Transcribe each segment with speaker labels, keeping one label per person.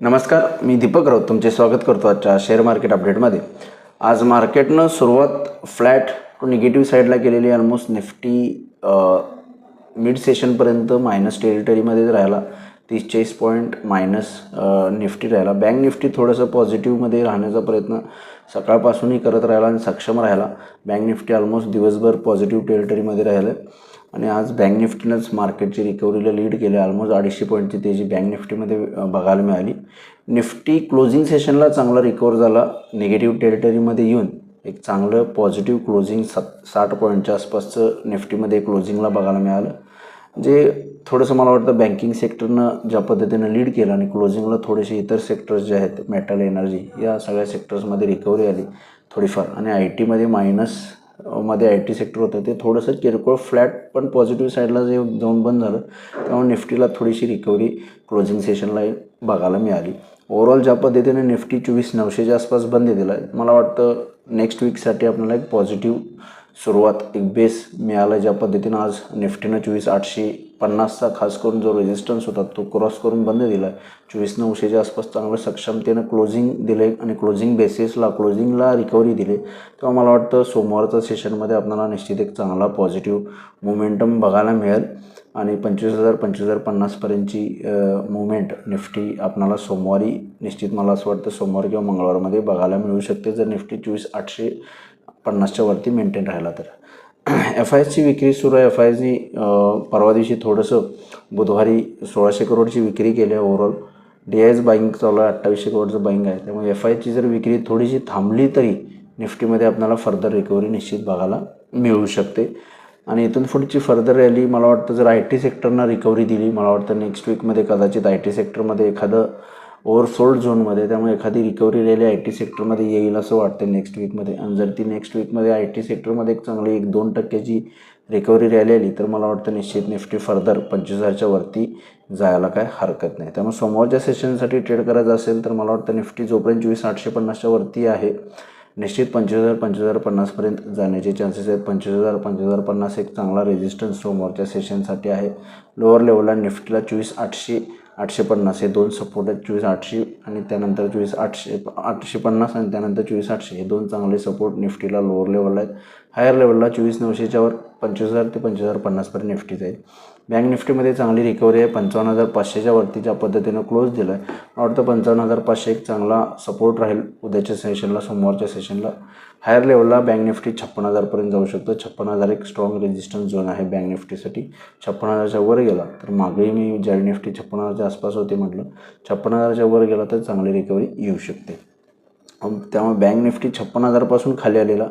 Speaker 1: नमस्कार, मी दीपक राऊत तुमचे स्वागत करतो आजच्या शेअर मार्केट अपडेटमध्ये. आज मार्केटनं सुरुवात फ्लॅट टू निगेटिव्ह साईडला केलेली. ऑलमोस्ट निफ्टी मिड सेशनपर्यंत मायनस टेरिटरीमध्येच राहिला. 30-40 पॉईंट मायनस निफ्टी राहिला. बँक निफ्टी थोडंसं पॉझिटिव्हमध्ये राहण्याचा प्रयत्न सकाळपासूनही करत राहिला आणि सक्षम राहिला. बँक निफ्टी ऑलमोस्ट दिवसभर पॉझिटिव्ह टेरिटरीमध्ये राहिलं आणि आज बँक निफ्टीनंच मार्केटची रिकव्हरीला लीड केले. ऑलमोस्ट 250 पॉईंटची तेजी बँक निफ्टीमध्ये बघायला मिळाली. निफ्टी क्लोजिंग सेशनला चांगला रिकवर झाला. निगेटिव्ह टेरिटरीमध्ये येऊन एक चांगलं पॉझिटिव्ह क्लोजिंग 60 पॉईंटच्या आसपासचं निफ्टीमध्ये क्लोजिंगला बघायला मिळालं. जे थोडंसं मला वाटतं बँकिंग सेक्टरनं ज्या पद्धतीनं लीड केलं आणि क्लोजिंगला थोडेसे इतर सेक्टर्स जे आहेत, मेटल, एनर्जी, या सगळ्या सेक्टर्समध्ये रिकव्हरी आली थोडीफार. आणि आय टीमध्ये मायनसमध्ये आय टी सेक्टर होतं ते थोडंसं किरकोळ फ्लॅट पण पॉझिटिव्ह साईडला जे जाऊन बंद झालं त्यामुळे निफ्टीला थोडीशी रिकव्हरी क्लोजिंग सेशनला बघायला मिळाली. ओव्हरऑल ज्या पद्धतीने निफ्टी 24,900च्या आसपास बंद दिला आहे, मला वाटतं नेक्स्ट वीकसाठी आपल्याला एक पॉझिटिव्ह सुरुवात, एक बेस मिळाला. ज्या पद्धतीनं आज निफ्टीनं 24,850चा खास करून जो रेजिस्टन्स होता तो क्रॉस करून बंद दिला आहे. 24,900च्या आसपास चांगलं सक्षमतेनं क्लोजिंग दिले आणि क्लोजिंग बेसिसला क्लोजिंगला रिकव्हरी दिली. तेव्हा मला वाटतं सोमवारच्या सेशनमध्ये आपल्याला निश्चित एक चांगला पॉझिटिव्ह मोमेंटम बघायला मिळेल आणि 25,000-25,050पर्यंतची मुवमेंट निफ्टी आपल्याला सोमवारी निश्चित, मला असं वाटतं सोमवार किंवा मंगळवारमध्ये बघायला मिळू शकते जर निफ्टी 24,850च्या वरती मेंटेन राहिला तर. FISची विक्री सुरू आहे. FISनी परवा दिवशी थोडंसं बुधवारी 1,600 करोडची विक्री केली आहे. ओव्हरऑल DIS बाईंग चालू आहे, 2,800 करोडचं बाईंग आहे. त्यामुळे FISची जर विक्री थोडीशी थांबली तरी निफ्टीमध्ये आपल्याला फर्दर रिकव्हरी निश्चित बघायला मिळू शकते. आणि इथून पुढची फर्दर रॅली मला वाटतं जर आय टी सेक्टरनं रिकव्हरी दिली, मला वाटतं नेक्स्ट वीकमध्ये कदाचित आय टी सेक्टरमध्ये एखादं ओव्हरसोल्ड झोनमध्ये, त्यामुळे एखादी रिकव्हरी रॅली आय टी सेक्टरमध्ये येईल असं वाटतं नेक्स्ट वीकमध्ये. आणि जर ती नेक्स्ट वीकमध्ये आय टी सेक्टरमध्ये एक चांगली 1-2% रिकव्हरी रॅली आली तर मला वाटतं निश्चित निफ्टी फर्दर 25,000च्या वरती जायला काय हरकत नाही. त्यामुळे सोमवारच्या सेशनसाठी ट्रेड करायचं असेल तर मला वाटतं निफ्टी जोपर्यंत 24,850च्या वरती आहे निश्चित 25,000-25,050पर्यंत जाण्याचे चान्सेस आहेत. 25,000-25,050 एक चांगला रेजिस्टन्स सोमवारच्या सेशनसाठी आहे. लोअर लेवलला निफ्टीला 24,800-850 हे दोन सपोर्ट आहेत. 24,800 आणि त्यानंतर 24,850 आणि त्यानंतर 24,800 हे दोन चांगले सपोर्ट निफ्टीला लोअर लेवलला आहेत. हायर लेवलला 24,900च्या वर 25,000 ते 25,050पर्यंत निफ्टी जाईल. बँक निफ्टीमध्ये चांगली रिकव्हरी आहे. 55,500च्या वरती ज्या पद्धतीनं क्लोज दिला आहे, मला वाटतं 55,500 एक चांगला सपोर्ट राहील उद्याच्या सेशनला, सोमवारच्या सेशनला. हायर लेवलला बँक निफ्टी 56,000पर्यंत जाऊ शकतं. 56,000 एक स्ट्रॉंग रेजिस्टन्स झोन आहे बँक निफ्टीसाठी. 56,000च्या वर गेला तर मागेही मी ज्या निफ्टी 56,000च्या आसपास होते म्हटलं, 56,000च्या वर गेला तर चांगली रिकव्हरी येऊ शकते. त्यामुळे बँक निफ्टी 56,000पासून खाली आलेला,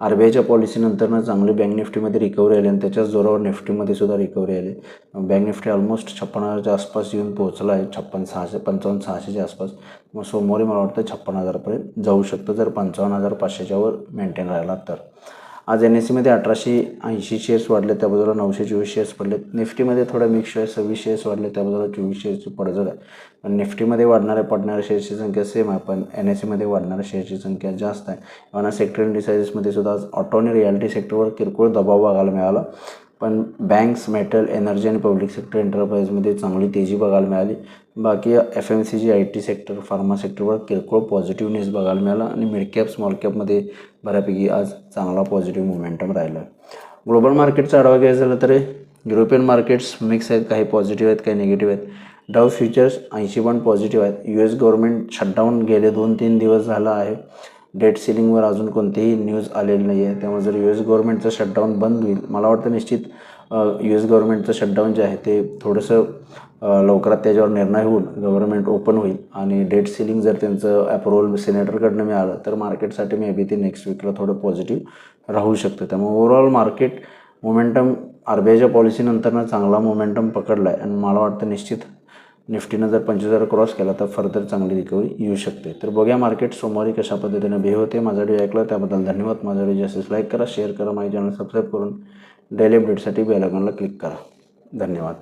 Speaker 1: RBIच्या पॉलिसीनंतरनं चांगली बँक निफ्टीमध्ये रिकव्हरी आली आणि त्याच्याच जोरावर निफ्टीमध्ये सुद्धा रिकव्हरी आली. बँक निफ्टी ऑलमोस्ट 56,000च्या आसपास येऊन पोहोचला आहे. 55,600-55,600च्या आसपास. मग सोमवारी मला वाटतं 56,000पर्यंत जाऊ शकतं जर 55,500च्या वर मेंटेन राहिला तर. आज NSEमध्ये 1,880 शेअर्स वाढले, त्या बाजूला 924 शेअर्स पडले. निफ्टीमध्ये थोडा मिक्स आहे, 26 शेअर्स वाढले, त्या बाजूला 24 शेअर्सची पडझड आहे. पण निफ्टीमध्ये पडणाऱ्या शेअर्सची संख्या सेम आहे, पण NSEमध्ये वाढणाऱ्या शेअर्सची संख्या जास्त आहे. आणि सेक्टर इंडिसाइजेसमध्ये सुद्धा आज ऑटो आणि रियालिटी सेक्टरवर किरकोळ दबाव बघायला मिळाला. पण बँक्स, मेटल, एनर्जी आणि पब्लिक सेक्टर एंटरप्राइजमध्ये चांगली तेजी बघायला मिळाली. बाकी FMCG, IT सेक्टर, फार्मा सेक्टरवर किरकोळ पॉझिटिव्हनेस बघायला मिळाला आणि मिडकॅप, स्मॉल कॅपमध्ये बऱ्यापैकी आज चांगला पॉझिटिव्ह मोमेंटम राहिला. ग्लोबल मार्केटचा आढावा घ्यायचा झाला तर युरोपियन मार्केट्स मिक्स आहेत, काही पॉझिटिव्ह आहेत, काही निगेटिव्ह आहेत. डाव फ्युचर्स 80 पॉईंट पॉझिटिव्ह आहेत. US गव्हर्नमेंट शटडाऊन गेले 2-3 दिवस झाला आहे. डेट सिलिंगवर अजून कोणतीही न्यूज आलेली नाही आहे. त्यामुळे जर US गव्हर्नमेंटचं शटडाऊन बंद होईल, मला वाटतं निश्चित US गव्हर्नमेंटचं शटडाऊन जे आहे ते थोडंसं लवकरात त्याच्यावर निर्णय होऊन गव्हर्नमेंट ओपन होईल आणि डेट सिलिंग जर त्यांचं अप्रुव्हल सेनेटरकडनं मिळालं तर मार्केटसाठी मे बी ते नेक्स्ट वीकला थोडं पॉझिटिव्ह राहू शकतं. त्यामुळे ओव्हरऑल मार्केट मोमेंटम RBIच्या पॉलिसीनंतरनं चांगला मोमेंटम पकडला आहे आणि मला वाटतं निश्चित निफ्टीनं जर 25,000 क्रॉस केला तर फर्दर चांगली रिकव्हरी येऊ शकते. तर बघूया मार्केट सोमवारी कशा पद्धतीनं बिहेव होते. माझा व्हिडिओ ऐकला त्याबद्दल धन्यवाद. माझा व्हिडिओ जास्तीत लाईक करा, शेअर करा, माझ्या चॅनल सबस्क्राईब करून डेली अपडेटसाठी बेल आयकॉनला क्लिक करा. धन्यवाद.